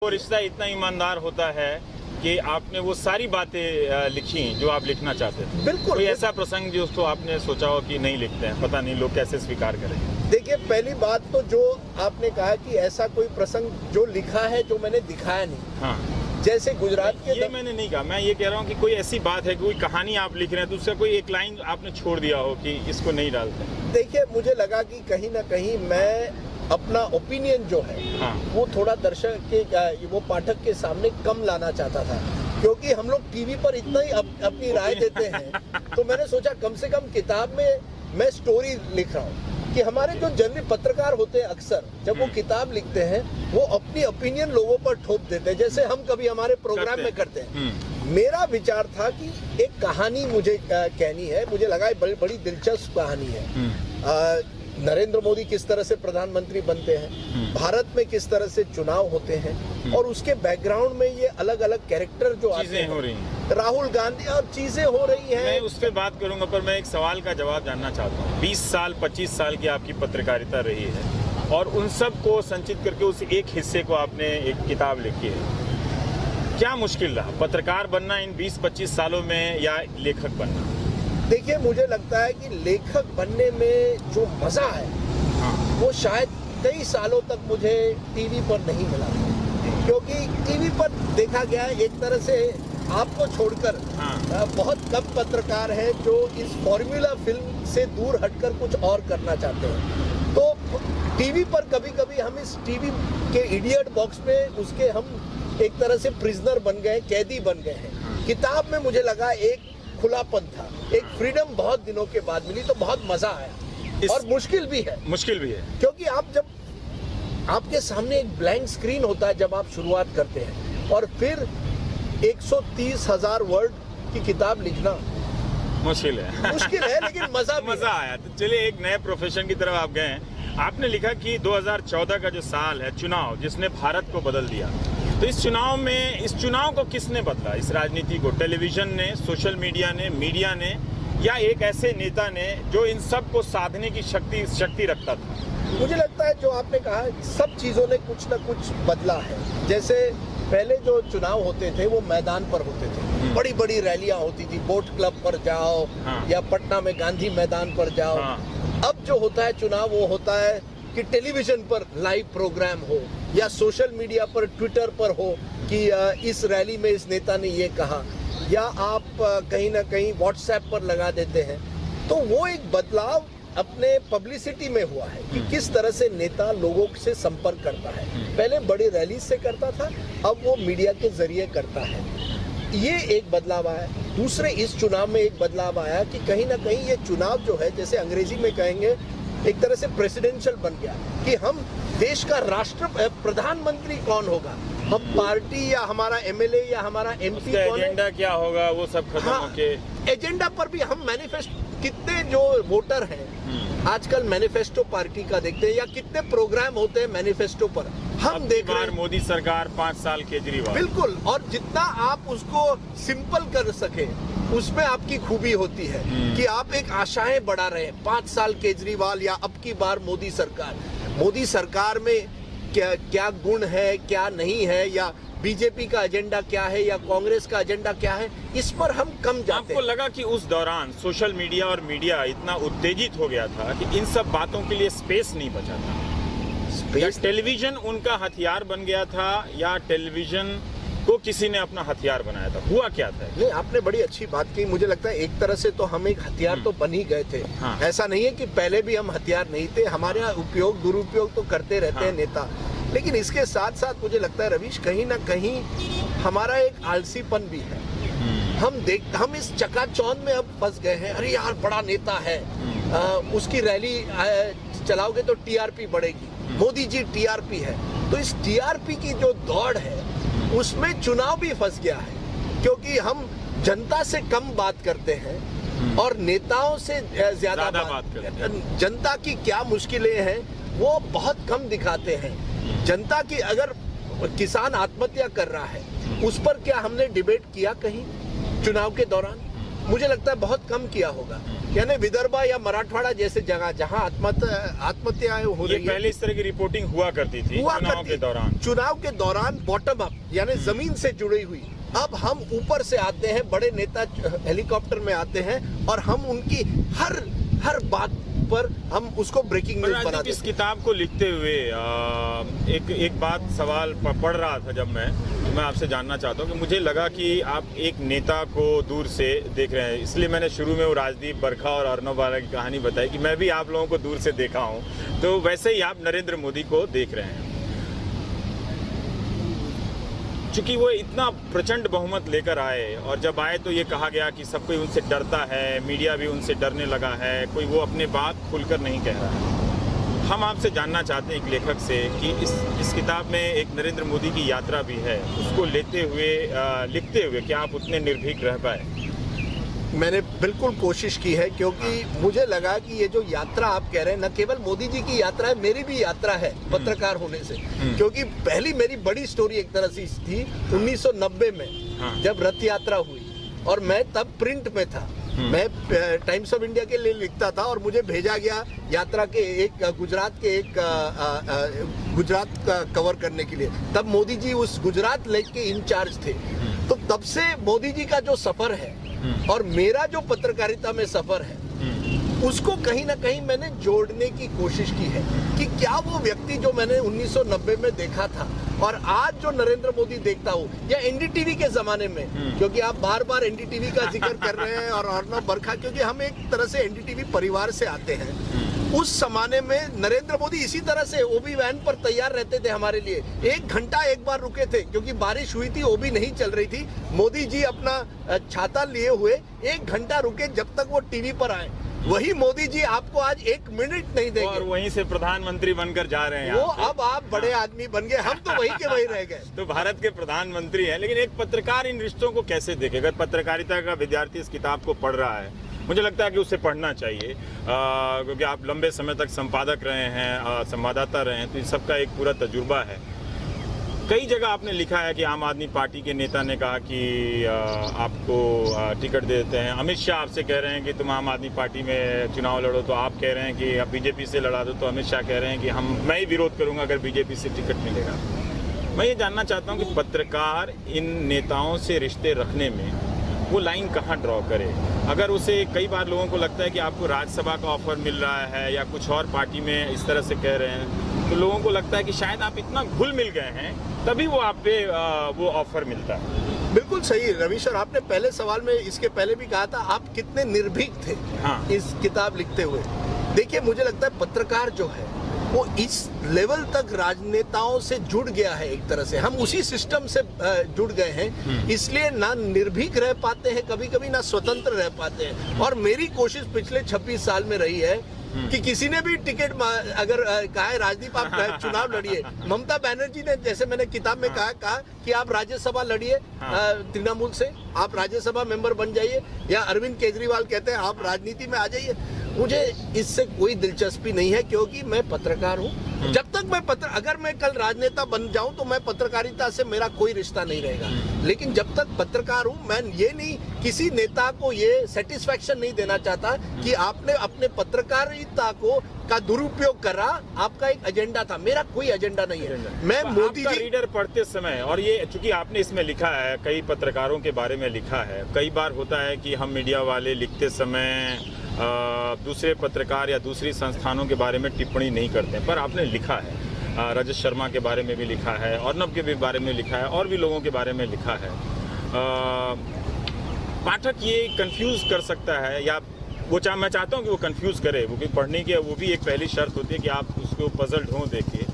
वो रिश्ता इतना ईमानदार होता है कि आपने वो सारी बातें लिखी जो आप लिखना चाहते थे। बिल्कुल। कोई ऐसा प्रसंग जिसको आपने सोचा हो कि नहीं लिखते हैं, पता नहीं लोग कैसे स्वीकार करेंगे? देखिए, पहली बात तो जो आपने कहा कि ऐसा कोई प्रसंग जो लिखा है जो मैंने दिखाया नहीं। हाँ, जैसे गुजरात के ये मैंने नहीं कहा। मैं ये कह रहा हूँ कि कोई ऐसी बात है, कोई कहानी आप लिख रहे हैं तो उसका कोई एक लाइन आपने छोड़ दिया हो कि इसको नहीं डालते। देखिए, मुझे लगा कि कहीं ना कहीं मैं अपना ओपिनियन जो है हाँ। वो थोड़ा दर्शक के वो पाठक के सामने कम लाना चाहता था, क्योंकि हम लोग टीवी पर इतना ही अपनी राय देते हैं। तो मैंने सोचा कम से कम किताब में मैं स्टोरी लिख रहा हूँ कि हमारे जो जनरली पत्रकार होते हैं अक्सर जब वो किताब लिखते हैं वो अपनी ओपिनियन लोगों पर ठोक देते हैं, जैसे हम कभी हमारे प्रोग्राम में करते हैं। मेरा विचार था कि एक कहानी मुझे कहनी है। मुझे लगा बड़ी दिलचस्प कहानी है। नरेंद्र मोदी किस तरह से प्रधानमंत्री बनते हैं, भारत में किस तरह से चुनाव होते हैं, और उसके बैकग्राउंड में ये अलग अलग कैरेक्टर जो आते हैं, हो रही हैं, राहुल गांधी और चीजें हो रही हैं। मैं उस पर बात करूंगा, पर मैं एक सवाल का जवाब जानना चाहता हूँ। 20 साल 25 साल की आपकी पत्रकारिता रही है और उन सब को संचित करके उस एक हिस्से को आपने एक किताब लिखी है। क्या मुश्किल रहा पत्रकार बनना इन 20-25 सालों में या लेखक बनना? देखिए, मुझे लगता है कि लेखक बनने में जो मजा है वो शायद कई सालों तक मुझे टीवी पर नहीं मिला, क्योंकि टीवी पर देखा गया है एक तरह से आपको छोड़कर बहुत कम पत्रकार हैं जो इस फॉर्मूला फिल्म से दूर हटकर कुछ और करना चाहते हैं। तो टीवी पर कभी कभी हम इस टीवी के इडियट बॉक्स में उसके हम एक तरह से प्रिजनर बन गए, कैदी बन गए हैं। किताब में मुझे लगा एक खुलापन था, एक फ्रीडम बहुत दिनों के बाद मिली, तो बहुत मजा आया। और मुश्किल भी है क्योंकि आप जब आपके सामने एक ब्लैंक स्क्रीन होता है जब आप शुरुआत करते हैं, और फिर 130,000 वर्ड की किताब लिखना मुश्किल है लेकिन मजा आया। तो चलिए, एक नए प्रोफेशन की तरफ आप गए हैं। आपने लिखा कि 2014 का जो साल है, चुनाव जिसने भारत को बदल दिया, तो इस चुनाव को किसने बदला? इस राजनीति को टेलीविजन ने, सोशल मीडिया ने, मीडिया ने, या एक ऐसे नेता ने जो इन सब को साधने की शक्ति रखता था? मुझे लगता है जो आपने कहा, सब चीजों ने कुछ न कुछ बदला है। जैसे पहले जो चुनाव होते थे वो मैदान पर होते थे, बड़ी बड़ी रैलियां होती थी, बोट क्लब पर जाओ या पटना में गांधी मैदान पर जाओ। अब जो होता है चुनाव, वो होता है कि टेलीविजन पर लाइव प्रोग्राम हो या सोशल मीडिया पर, ट्विटर पर हो कि इस रैली में इस नेता ने ये कहा, या आप कहीं ना कहीं व्हाट्सएप पर लगा देते हैं। तो वो एक बदलाव अपने पब्लिसिटी में हुआ है कि किस तरह से नेता लोगों से संपर्क करता है। पहले बड़ी रैली से करता था, अब वो मीडिया के जरिए करता है। ये एक बदलाव आया। दूसरे, इस चुनाव में एक बदलाव आया कि कहीं ना कहीं ये चुनाव जो है, जैसे अंग्रेजी में कहेंगे, एक तरह से प्रेसिडेंशियल बन गया कि हम देश का प्रधानमंत्री कौन होगा, हम पार्टी या हमारा एमएलए या हमारा एमपी कौन है, एजेंडा क्या होगा, वो सब खत्म होके एजेंडा पर भी हम मैनिफेस्टो, कितने जो वोटर हैं आजकल मैनिफेस्टो पार्टी का देखते हैं, या कितने प्रोग्राम होते हैं मैनिफेस्टो पर हम देख रहे हैं। मोदी सरकार 5 साल केजरीवाल, बिल्कुल। और जितना आप उसको सिंपल कर सके उसमें आपकी खूबी होती है कि आप एक आशाएं बढ़ा रहे हैं। 5 साल केजरीवाल या अब की बार मोदी सरकार में क्या गुण है, क्या नहीं है, या बीजेपी का एजेंडा क्या है या कांग्रेस का एजेंडा क्या है, इस पर हम कम जाते हैं। आपको लगा कि उस दौरान सोशल मीडिया और मीडिया इतना उत्तेजित हो गया था कि इन सब बातों के लिए स्पेस नहीं बचा था? या टेलीविजन उनका हथियार बन गया था, या टेलीविजन को किसी ने अपना हथियार बनाया था? हुआ क्या था? नहीं, आपने बड़ी अच्छी बात की। मुझे लगता है एक तरह से तो हम एक हथियार तो बन ही गए थे। ऐसा नहीं है कि पहले भी हम हथियार नहीं थे। हमारे यहाँ उपयोग दुरुपयोग तो करते रहते हैं नेता, लेकिन इसके साथ साथ मुझे लगता है रवीश, कहीं ना कहीं हमारा एक आलसीपन भी है। हम इस चकाचौंध में अब फंस गए हैं। अरे यार, बड़ा नेता है, उसकी रैली चलाओगे तो टीआरपी बढ़ेगी, मोदी जी टीआरपी है। तो इस टीआरपी की जो दौड़ है उसमें चुनाव भी फंस गया है, क्योंकि हम जनता से कम बात करते हैं और नेताओं से ज्यादा बात करते हैं। जनता की क्या मुश्किलें हैं वो बहुत कम दिखाते हैं। जनता की, अगर किसान आत्महत्या कर रहा है उस पर क्या हमने डिबेट किया कहीं चुनाव के दौरान? मुझे लगता है बहुत कम किया होगा। यानी विदर्भ या मराठवाड़ा जैसे जगह जहां आत्महत्याएं हो ये रही है, पहले इस तरह की रिपोर्टिंग हुआ करती थी चुनाव के दौरान बॉटम अप यानी जमीन से जुड़ी हुई। अब हम ऊपर से आते हैं, बड़े नेता हेलीकॉप्टर में आते हैं और हम उनकी हर बात पर हम उसको ब्रेकिंग न्यूज बना देते हैं। इस किताब को लिखते हुए एक बात सवाल पढ़ रहा था जब मैं आपसे जानना चाहता हूँ कि मुझे लगा कि आप एक नेता को दूर से देख रहे हैं, इसलिए मैंने शुरू में वो राजदीप बरखा और अर्नब वाला की कहानी बताई कि मैं भी आप लोगों को दूर से देखा हूँ, तो वैसे ही आप नरेंद्र मोदी को देख रहे हैं। चूंकि वो इतना प्रचंड बहुमत लेकर आए और जब आए तो ये कहा गया कि सब कोई उनसे डरता है, मीडिया भी उनसे डरने लगा है, कोई वो अपने बात खुलकर नहीं कह रहा है। हम आपसे जानना चाहते हैं एक लेखक से कि इस किताब में एक नरेंद्र मोदी की यात्रा भी है, उसको लिखते हुए क्या आप उतने निर्भीक रह पाए? मैंने बिल्कुल कोशिश की है, क्योंकि मुझे लगा कि ये जो यात्रा आप कह रहे हैं न केवल मोदी जी की यात्रा है, मेरी भी यात्रा है पत्रकार होने से। क्योंकि पहली मेरी बड़ी स्टोरी एक तरह से थी 1990 में जब रथ यात्रा हुई और मैं तब प्रिंट में था। मैं टाइम्स ऑफ इंडिया के लिए लिखता था और मुझे भेजा गया यात्रा के गुजरात का कवर करने के लिए। तब मोदी जी उस गुजरात लेग के इंचार्ज थे। तो तब से मोदी जी का जो सफर है और मेरा जो पत्रकारिता में सफर है उसको कहीं ना कहीं मैंने जोड़ने की कोशिश की है कि क्या वो व्यक्ति जो मैंने 1990 में देखा था और आज जो नरेंद्र मोदी देखता हूँ, या एनडीटीवी के जमाने में, क्योंकि आप बार बार एनडीटीवी का जिक्र कर रहे हैं और अर्नब बरखा, क्योंकि हम एक तरह से एनडीटीवी परिवार से आते हैं। उस जमाने में नरेंद्र मोदी इसी तरह से ओबी वैन पर तैयार रहते थे हमारे लिए। 1 घंटा एक बार रुके थे क्योंकि बारिश हुई थी, ओबी नहीं चल रही थी। मोदी जी अपना छाता लिए हुए 1 घंटा रुके जब तक वो टीवी पर आए। वही मोदी जी आपको आज 1 मिनट नहीं देंगे और वहीं से प्रधानमंत्री बनकर जा रहे हैं। वो अब आप बड़े आदमी बन गए, हम तो वही के वही रह गए। तो भारत के प्रधानमंत्री हैं, लेकिन एक पत्रकार इन रिश्तों को कैसे देखे? अगर पत्रकारिता का विद्यार्थी इस किताब को पढ़ रहा है, मुझे लगता है कि उसे पढ़ना चाहिए, क्योंकि आप लंबे समय तक संपादक रहे हैं, संवाददाता रहे हैं, तो इन सबका एक पूरा तजुर्बा है। कई जगह आपने लिखा है कि आम आदमी पार्टी के नेता ने कहा कि आपको टिकट दे देते हैं। अमित शाह आपसे कह रहे हैं कि तुम आम आदमी पार्टी में चुनाव लड़ो, तो आप कह रहे हैं कि आप बीजेपी से लड़ा दो, तो अमित शाह कह रहे हैं कि मैं ही विरोध करूंगा अगर बीजेपी से टिकट मिलेगा। मैं ये जानना चाहता हूँ कि पत्रकार इन नेताओं से रिश्ते रखने में वो लाइन कहाँ ड्रॉ करे? अगर उसे, कई बार लोगों को लगता है कि आपको राज्यसभा का ऑफर मिल रहा है या कुछ और पार्टी में इस तरह से कह रहे हैं, तो लोगों को लगता है कि शायद आप इतना घुल मिल गए हैं तभी वो आप पे वो ऑफर मिलता है। बिल्कुल सही रवीश, और आपने पहले सवाल में इसके पहले भी कहा था आप कितने निर्भीक थे इस किताब लिखते हुए। देखिए, मुझे लगता है पत्रकार जो है वो इस लेवल तक राजनेताओं से जुड़ गया है। एक तरह से हम उसी सिस्टम से जुड़ गए हैं, इसलिए ना निर्भीक रह पाते हैं, कभी कभी ना स्वतंत्र रह पाते हैं। और मेरी कोशिश पिछले 26 साल में रही है कि किसी ने भी टिकट अगर कहा है राजदीप आप चुनाव लड़िए, ममता बनर्जी ने, जैसे मैंने किताब में कहा कि आप राज्यसभा लड़िए तृणमूल से, आप राज्यसभा मेंबर बन जाइए, या अरविंद केजरीवाल कहते हैं आप राजनीति में आ जाइए। मुझे इससे कोई दिलचस्पी नहीं है, क्योंकि मैं पत्रकार हूँ। जब तक मैं अगर मैं कल राजनेता बन जाऊं तो मैं पत्रकारिता से मेरा कोई रिश्ता नहीं रहेगा। लेकिन जब तक पत्रकार हूं, मैं ये नहीं, किसी नेता को ये सेटिस्फेक्शन नहीं देना चाहता कि आपने अपने पत्रकारिता का दुरुपयोग करा, आपका एक एजेंडा था। मेरा कोई एजेंडा नहीं है। मैं मोदी जी रीडर पढ़ते समय, और ये चूंकि आपने इसमें लिखा है, कई पत्रकारों के बारे में लिखा है, कई बार होता है कि हम मीडिया वाले लिखते समय दूसरे पत्रकार या दूसरी संस्थानों के बारे में टिप्पणी नहीं करते, पर आपने लिखा है। रजत शर्मा के बारे में भी लिखा है, अर्नब के भी बारे में लिखा है, और भी लोगों के बारे में लिखा है। पाठक ये कंफ्यूज कर सकता है, या मैं चाहता हूँ कि वो कंफ्यूज करे, वो पढ़ने की वो भी एक पहली शर्त होती है कि आप उसको पजल ढूंढ देखिए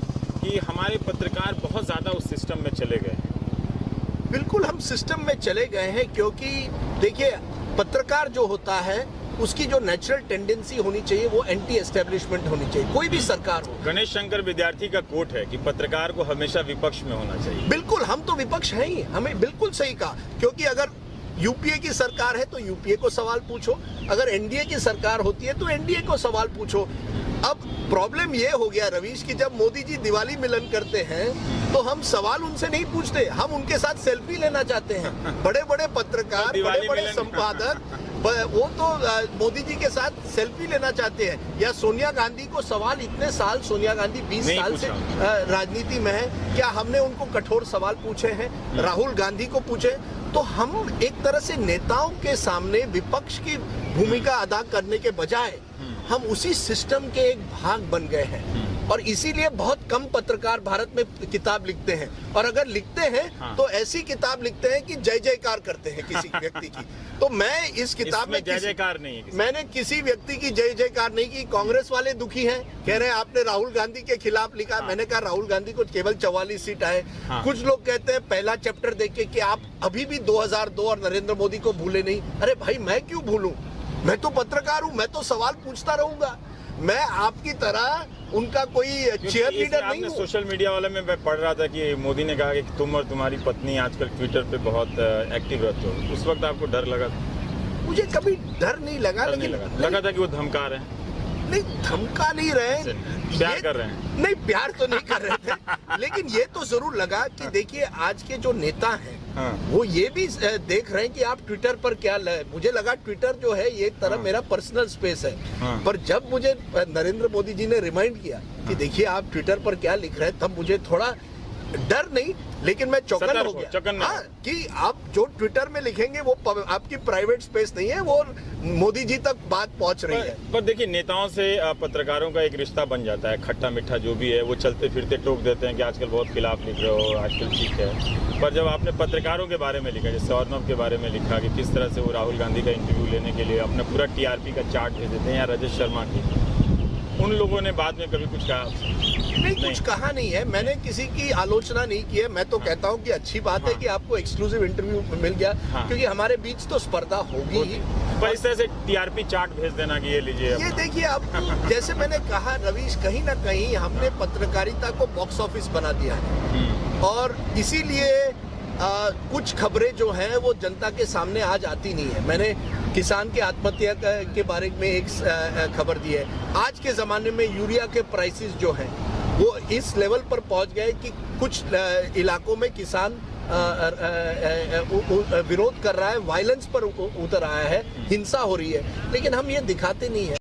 कि हमारे पत्रकार बहुत ज़्यादा उस सिस्टम में चले गए हैं। बिल्कुल हम सिस्टम में चले गए हैं, क्योंकि देखिए पत्रकार जो होता है उसकी जो नेचुरल टेंडेंसी होनी चाहिए वो एंटी एस्टेब्लिशमेंट होनी चाहिए, कोई भी सरकार हो। गणेश शंकर विद्यार्थी का कोट है कि पत्रकार को हमेशा विपक्ष में होना चाहिए। बिल्कुल, हम तो विपक्ष हैं ही, हमें बिल्कुल सही कहा। क्योंकि अगर यूपीए की सरकार है तो यूपीए को सवाल पूछो, अगर एनडीए की सरकार होती है तो एनडीए को सवाल पूछो। अब प्रॉब्लम ये हो गया रवीश कि जब मोदी जी दिवाली मिलन करते हैं तो हम सवाल उनसे नहीं पूछते, हम उनके साथ सेल्फी लेना चाहते हैं। बड़े बड़े पत्रकार, बड़े बड़े संपादक वो तो मोदी जी के साथ सेल्फी लेना चाहते हैं। या सोनिया गांधी को सवाल, इतने साल सोनिया गांधी 20 नहीं साल से राजनीति में है, क्या हमने उनको कठोर सवाल पूछे हैं? राहुल गांधी को पूछे। तो हम एक तरह से नेताओं के सामने विपक्ष की भूमिका अदा करने के बजाय हम उसी सिस्टम के एक भाग बन गए हैं। और इसीलिए बहुत कम पत्रकार भारत में किताब लिखते हैं, और अगर लिखते हैं तो ऐसी किताब लिखते हैं कि जय जयकार करते हैं किसी व्यक्ति की। तो मैं इस किताब में जय जयकार नहीं है, मैंने किसी व्यक्ति की जय जयकार नहीं की। कांग्रेस वाले दुखी हैं, कह रहे हैं आपने राहुल गांधी के खिलाफ लिखा। मैंने कहा राहुल गांधी को केवल 44 सीट आए। कुछ लोग कहते हैं पहला चैप्टर देख के कि आप अभी भी 2002 और नरेंद्र मोदी को भूले नहीं। अरे भाई, मैं क्यों भूलूं? मैं तो पत्रकार हूं, मैं तो सवाल पूछता रहूंगा। मैं आपकी तरह उनका कोई चेयर लीडर नहीं हूं। सोशल मीडिया वाले में मैं पढ़ रहा था कि मोदी ने कहा कि तुम और तुम्हारी पत्नी आजकल ट्विटर पे बहुत एक्टिव रहते हो। उस वक्त आपको डर लगा? मुझे कभी डर नहीं लगा, लेकिन लगा था कि वो धमका रहे हैं। नहीं, धमका नहीं रहे, प्यार कर रहे हैं। नहीं, प्यार तो नहीं कर रहे थे। लेकिन ये तो जरूर लगा कि देखिए आज के जो नेता हैं वो ये भी देख रहे हैं कि आप ट्विटर पर क्या मुझे लगा ट्विटर जो है ये एक तरह मेरा पर्सनल स्पेस है। पर जब मुझे नरेंद्र मोदी जी ने रिमाइंड किया कि देखिए आप ट्विटर पर क्या लिख रहे हैं, तब मुझे थोड़ा डर नहीं, लेकिन मैं चौकन हो गया। हाँ, कि आप जो ट्विटर में लिखेंगे वो आपकी प्राइवेट स्पेस नहीं है, वो मोदी जी तक बात पहुंच रही है। पर देखिए, नेताओं से पत्रकारों का एक रिश्ता बन जाता है, खट्टा मीठा जो भी है। वो चलते फिरते टोक देते हैं कि आजकल बहुत खिलाफ लिख रहे हो, आजकल ठीक है। पर जब आपने पत्रकारों के बारे में लिखा, जैसे अर्नब के बारे में लिखा कि किस तरह से वो राहुल गांधी का इंटरव्यू लेने के लिए अपना पूरा TRP का चार्ट भेज देते हैं, या रजत शर्मा की, उन लोगों ने बाद में कभी कुछ कहा? नहीं, कुछ कहा नहीं है। मैंने किसी की आलोचना नहीं की है। मैं तो कहता हूं कि अच्छी बात है कि आपको एक्सक्लूसिव इंटरव्यू मिल गया, क्योंकि हमारे बीच तो स्पर्धा होगी ही। पर इस तरह से TRP चार्ट भेज देना कि ये लीजिए, ये देखिए, अब जैसे मैंने कहा रवीश, कहीं ना कहीं हमने पत्रकारिता को बॉक्स ऑफिस बना दिया है, और इसीलिए कुछ खबरें जो हैं वो जनता के सामने आज आती नहीं है। मैंने किसान के आत्महत्या के बारे में एक खबर दी है। आज के ज़माने में यूरिया के प्राइसेस जो हैं वो इस लेवल पर पहुंच गए कि कुछ इलाकों में किसान विरोध कर रहा है, वायलेंस पर उतर आया है, हिंसा हो रही है, लेकिन हम ये दिखाते नहीं है।